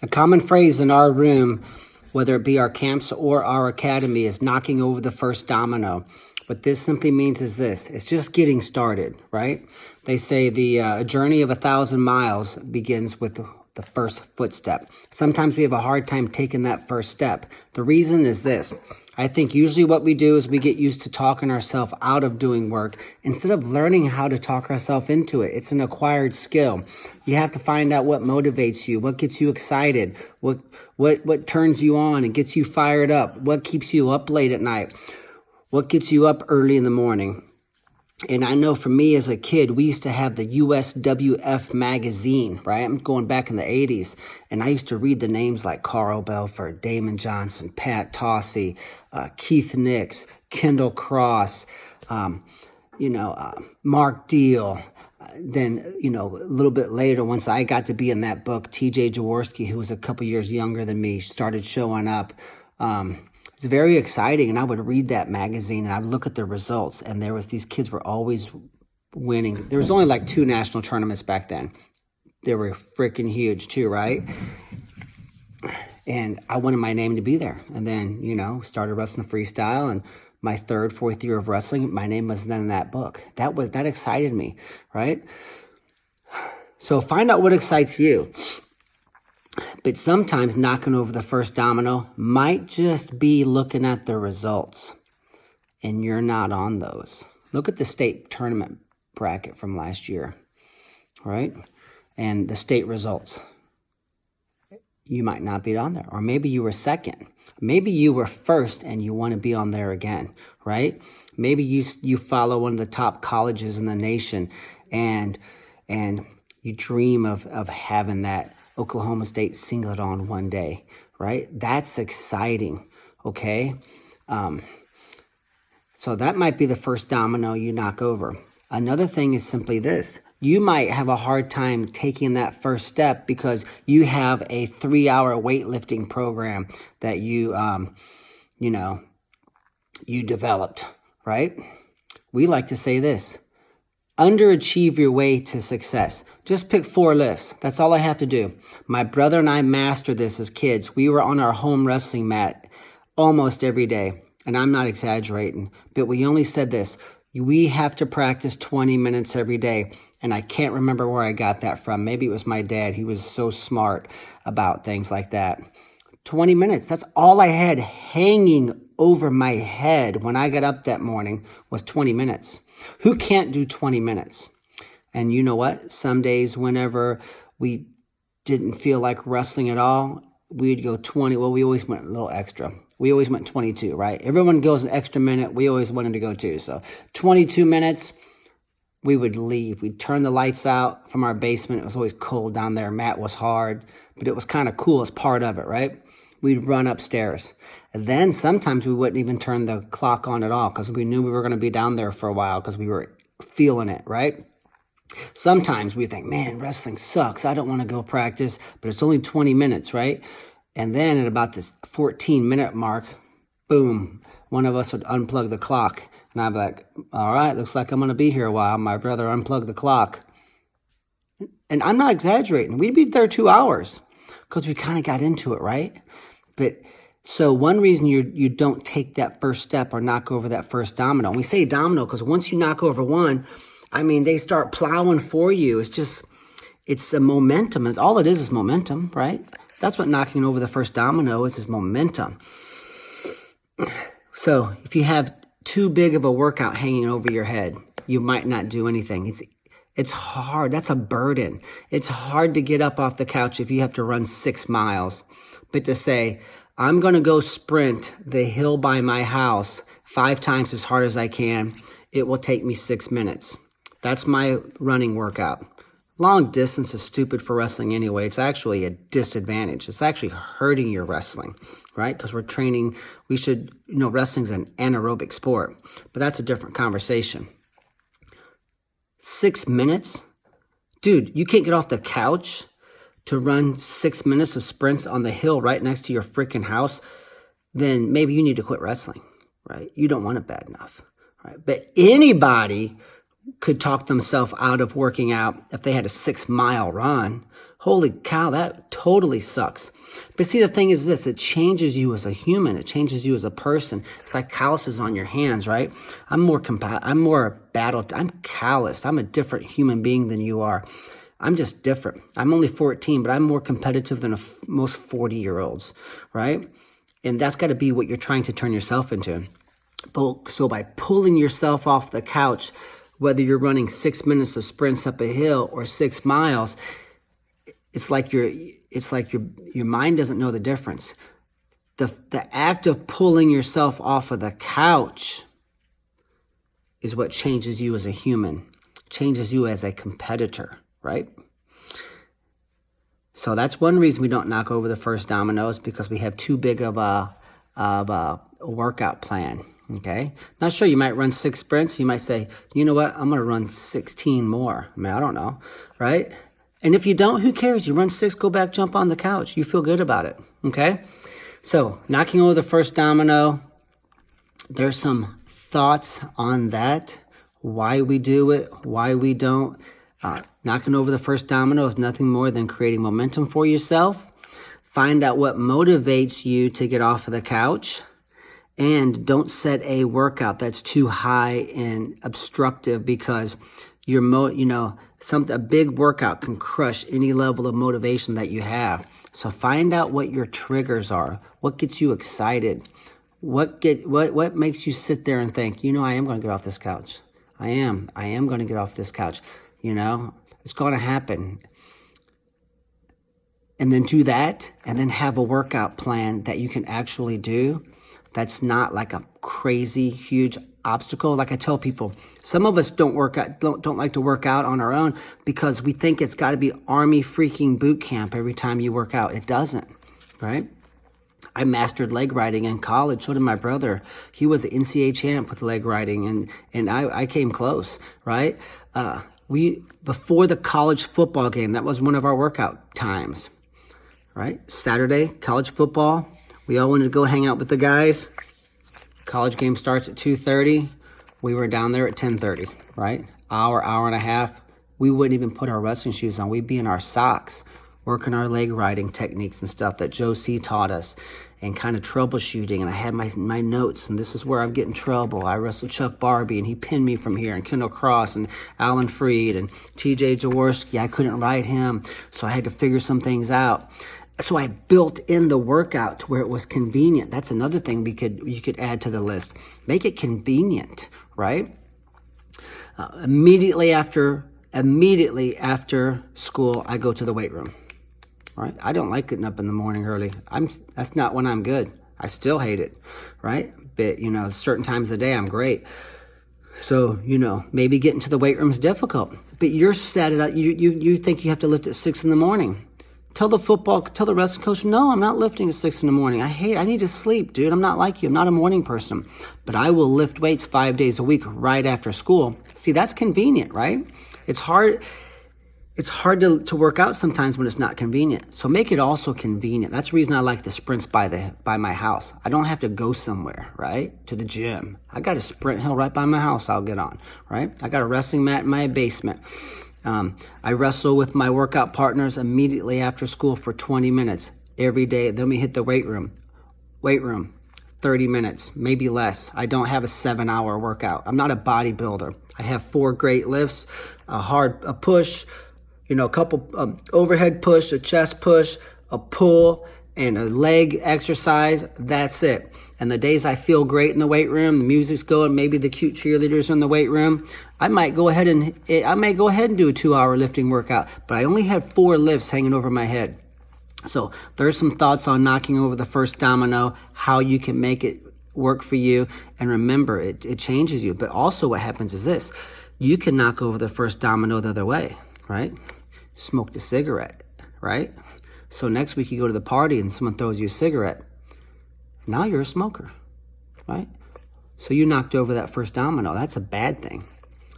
A common phrase in our room, whether it be our camps or our academy, is knocking over the first domino. What this simply means is this: it's just getting started, right? They say the journey of 1,000 miles begins with the first footstep. Sometimes we have a hard time taking that first step. The reason is this: I think usually what we do is we get used to talking ourselves out of doing work instead of learning how to talk ourselves into it. It's an acquired skill. You have to find out what motivates you, what gets you excited, what turns you on and gets you fired up, what keeps you up late at night, what gets you up early in the morning. And I know for me as a kid, we used to have the USWF magazine, right? I'm going back in the 80s. And I used to read the names like Carl Belford, Damon Johnson, Pat Tossie, Keith Nix, Kendall Cross, Mark Deal. Then, a little bit later, once I got to be in that book, TJ Jaworski, who was a couple years younger than me, started showing up. It's very exciting, and I would read that magazine and I'd look at the results, and these kids were always winning. There was only like 2 national tournaments back then. They were freaking huge too, right? And I wanted my name to be there. And then, started wrestling freestyle, and my 3rd, 4th year of wrestling, my name was then in that book. That excited me, right? So find out what excites you. But sometimes knocking over the first domino might just be looking at the results, and you're not on those. Look at the state tournament bracket from last year, right? And the state results. You might not be on there, or maybe you were second. Maybe you were first and you want to be on there again, right? Maybe you follow one of the top colleges in the nation, and you dream of having that Oklahoma State singlet on one day, right? That's exciting, okay? So that might be the first domino you knock over. Another thing is simply this: you might have a hard time taking that first step because you have a 3-hour weightlifting program that you developed, right? We like to say this: underachieve your way to success. Just pick 4 lifts. That's all I have to do. My brother and I mastered this as kids. We were on our home wrestling mat almost every day. And I'm not exaggerating, but we only said this: we have to practice 20 minutes every day. And I can't remember where I got that from. Maybe it was my dad. He was so smart about things like that. 20 minutes. That's all I had hanging over my head when I got up that morning was 20 minutes. Who can't do 20 minutes? And you know what? Some days whenever we didn't feel like wrestling at all, we'd go 20. Well, we always went a little extra. We always went 22, right? Everyone goes an extra minute. We always wanted to go 2. So 22 minutes, we would leave. We'd turn the lights out from our basement. It was always cold down there. Mat was hard, but it was kind of cool as part of it, right? We'd run upstairs. And then sometimes we wouldn't even turn the clock on at all because we knew we were going to be down there for a while because we were feeling it, right? Sometimes we think, man, wrestling sucks. I don't want to go practice, but it's only 20 minutes, right? And then at about this 14-minute mark, boom, one of us would unplug the clock. And I'd be like, all right, looks like I'm going to be here a while. My brother unplugged the clock. And I'm not exaggerating. We'd be there 2 hours because we kind of got into it, right? But so one reason you don't take that first step or knock over that first domino. And we say domino because once you knock over one, they start plowing for you. It's a momentum. All it is momentum, right? That's what knocking over the first domino is momentum. So if you have too big of a workout hanging over your head, you might not do anything. It's hard. That's a burden. It's hard to get up off the couch if you have to run 6 miles. But to say, I'm going to go sprint the hill by my house 5 times as hard as I can, it will take me 6 minutes. That's my running workout. Long distance is stupid for wrestling anyway. It's actually a disadvantage. It's actually hurting your wrestling, right? Because we're training, wrestling's an anaerobic sport, but that's a different conversation. 6 minutes? Dude, you can't get off the couch to run 6 minutes of sprints on the hill right next to your freaking house. Then maybe you need to quit wrestling, right? You don't want it bad enough, right? But anybody could talk themselves out of working out if they had a 6-mile run. Holy cow, that totally sucks. But see, the thing is this, it changes you as a human. It changes you as a person. It's like calluses on your hands, right? I'm calloused. I'm a different human being than you are. I'm just different. I'm only 14, but I'm more competitive than most 40-year-olds, right? And that's got to be what you're trying to turn yourself into. So by pulling yourself off the couch, whether you're running 6 minutes of sprints up a hill or 6 miles, it's like your mind doesn't know the difference. The act of pulling yourself off of the couch is what changes you as a human, changes you as a competitor, right? So that's one reason we don't knock over the first dominoes, because we have too big of a workout plan. Okay, not sure, you might run 6 sprints. You might say, you know what, I'm going to run 16 more. I mean, I don't know, right? And if you don't, who cares? You run 6, go back, jump on the couch. You feel good about it, okay? So knocking over the first domino, there's some thoughts on that, why we do it, why we don't. Knocking over the first domino is nothing more than creating momentum for yourself. Find out what motivates you to get off of the couch. And don't set a workout that's too high and obstructive, because a big workout can crush any level of motivation that you have. So find out what your triggers are. What gets you excited? What makes you sit there and think, I am going to get off this couch. I am going to get off this couch. It's going to happen. And then do that, and then have a workout plan that you can actually do. That's not like a crazy huge obstacle. Like I tell people, some of us don't like to work out on our own because we think it's got to be Army freaking boot camp every time you work out. It doesn't, right? I mastered leg riding in college. So did my brother. He was the NCAA champ with leg riding, and I came close, right? Before the college football game, that was one of our workout times, right? Saturday, college football. We all wanted to go hang out with the guys. College game starts at 2:30. We were down there at 10:30, right? Hour and a half. We wouldn't even put our wrestling shoes on. We'd be in our socks, working our leg riding techniques and stuff that Joe C taught us, and kind of troubleshooting. And I had my notes, and this is where I'm getting trouble. I wrestled Chuck Barbie, and he pinned me from here, and Kendall Cross, and Alan Freed, and TJ Jaworski. I couldn't ride him, so I had to figure some things out. So I built in the workout to where it was convenient. That's another thing you could add to the list. Make it convenient, right? Immediately after school, I go to the weight room, right? I don't like getting up in the morning early. That's not when I'm good. I still hate it, right? But, certain times of the day, I'm great. So, maybe getting to the weight room is difficult. But you're set it up. You think you have to lift at 6 in the morning. Tell the wrestling coach, no, I'm not lifting at 6 in the morning. I need to sleep, dude. I'm not like you. I'm not a morning person. But I will lift weights 5 days a week right after school. See, that's convenient, right? It's hard to work out sometimes when it's not convenient. So make it also convenient. That's the reason I like the sprints by my house. I don't have to go somewhere, right? To the gym. I got a sprint hill right by my house I'll get on, right? I got a wrestling mat in my basement. I wrestle with my workout partners immediately after school for 20 minutes every day. Then we hit the weight room, 30 minutes, maybe less. I don't have a 7-hour workout. I'm not a bodybuilder. I have 4 great lifts, a push, a couple overhead push, a chest push, a pull, and a leg exercise. That's it. And the days I feel great in the weight room, the music's going, maybe the cute cheerleaders in the weight room, I might go ahead and do a 2-hour lifting workout, but I only had 4 lifts hanging over my head. So there's some thoughts on knocking over the first domino, how you can make it work for you. And remember, it changes you. But also what happens is this: you can knock over the first domino the other way, right? Smoked a cigarette, right? So next week you go to the party and someone throws you a cigarette. Now you're a smoker, right? So you knocked over that first domino. That's a bad thing.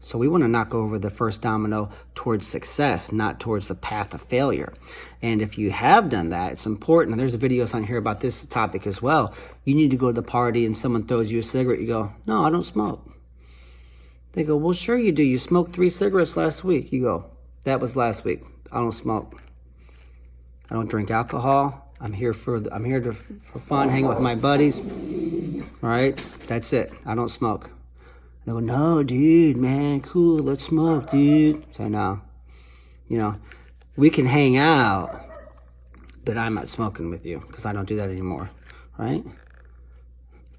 So we want to knock over the first domino towards success, not towards the path of failure. And if you have done that, it's important. And there's videos on here about this topic as well. You need to go to the party and someone throws you a cigarette. You go, no, I don't smoke. They go, well, sure you do. You smoked 3 cigarettes last week. You go, that was last week. I don't smoke. I don't drink alcohol. I'm here for fun, hang with my buddies. All right, that's it. I don't smoke. They go, no, dude, man, cool, let's smoke, dude. So no, we can hang out, but I'm not smoking with you because I don't do that anymore, right?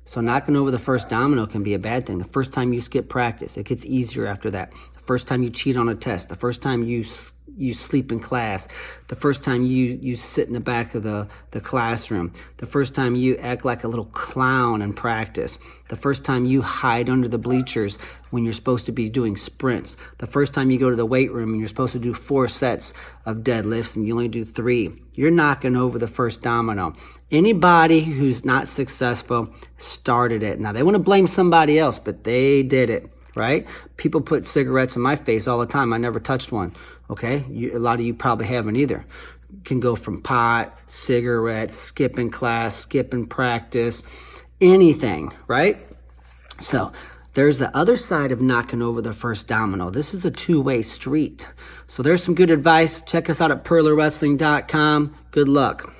So knocking over the first domino can be a bad thing. The first time you skip practice, it gets easier after that. The first time you cheat on a test, the first time you sleep in class, the first time you sit in the back of the classroom, the first time you act like a little clown in practice, the first time you hide under the bleachers when you're supposed to be doing sprints, the first time you go to the weight room and you're supposed to do 4 sets of deadlifts and you only do 3, you're knocking over the first domino. Anybody who's not successful started it. Now, they want to blame somebody else, but they did it, right? People put cigarettes in my face all the time. I never touched one, okay? A lot of you probably haven't either. Can go from pot, cigarettes, skipping class, skipping practice, anything, right? So there's the other side of knocking over the first domino. This is a two-way street. So there's some good advice. Check us out at PurlerWrestling.com. Good luck.